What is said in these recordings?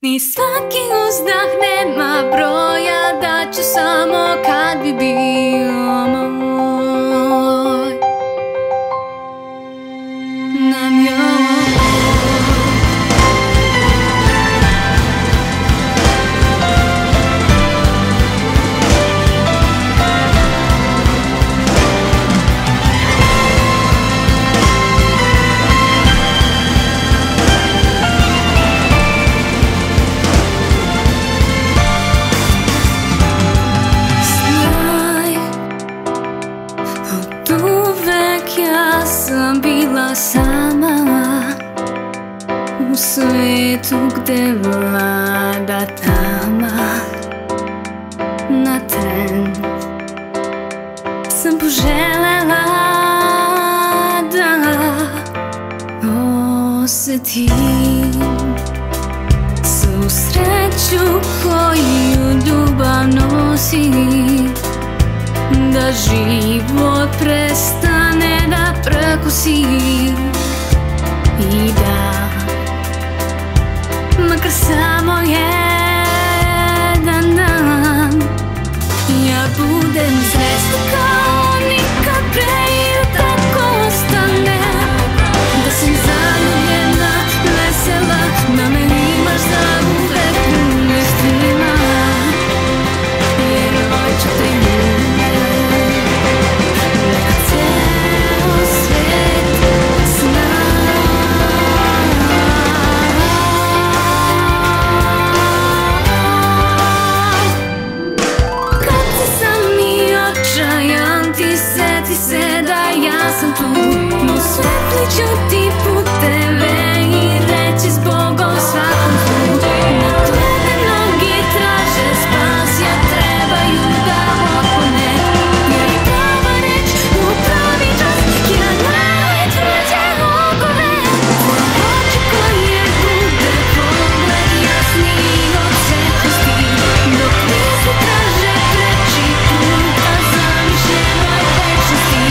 Ni svaki uzdah nema broja, da ću samo kad bi bio moj. Nam joj sam bila sama u svetu gde vlada tama. Na tren sam poželela da osetim svu sreću koju ljubav nosi, da život prestane da prkosi i da makar samo jedan dan ja budem zvezda kao nikad pre i da tako ostane, da sam zaljubljena, vesela, da me imaš za uvek u mislima, jer hoću te ću ti puteve i reći s Bogom svakom tu. Na tebe mnogi traže spas, ja trebaju da otklone, jer je prava reč u pravi čas, ja najtvrđe okove. Tvoje oči koje bude pogled jasniji od svetlosti, dok misli traže preči put ka zamišljenoj večnosti.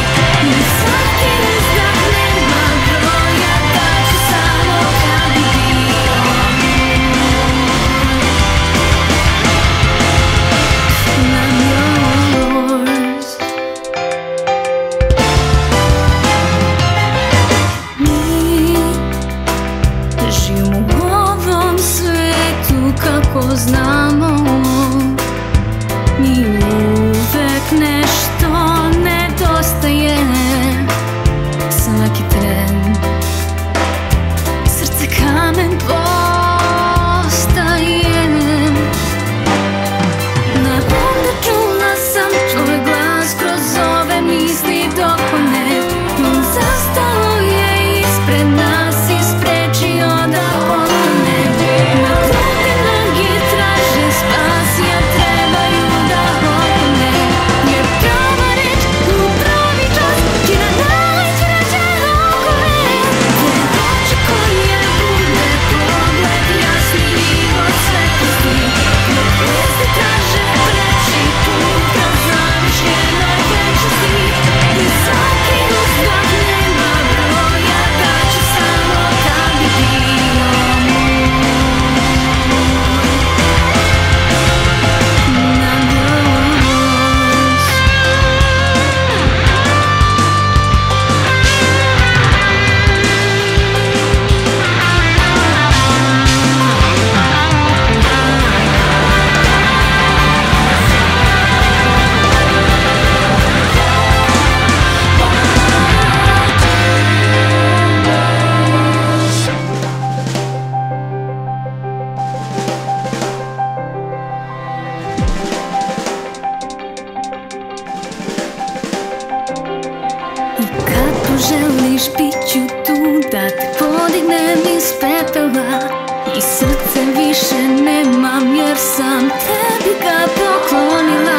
I svaki uzdah nema broja, da ću samo kad bi bio I'm yours. Mi živimo u ovom svetu kako znamo, mi uvek nešto nedostaje. Svaki tren srce kamen postaje. Na onda čula sam tvoj glas kroz ove misli dok ne on zastao je ispred nas i sprečio da potone. Na tebe mnogi traže spas, ja trebaju da otklone, jer prava reč u pravi čas ti na najtvrđe okove. Tvoje oči koje bude pogled jasniji od svetlosti, dok misli traže preči put ka zamišljenoj večnosti. I svaki uzdah nema broja, da ću samo kad bi bio moj. Nam yours. I kad poželiš bit ću tu da te podignem iz pepela, i srce više nemam jer sam tebi ga poklonila.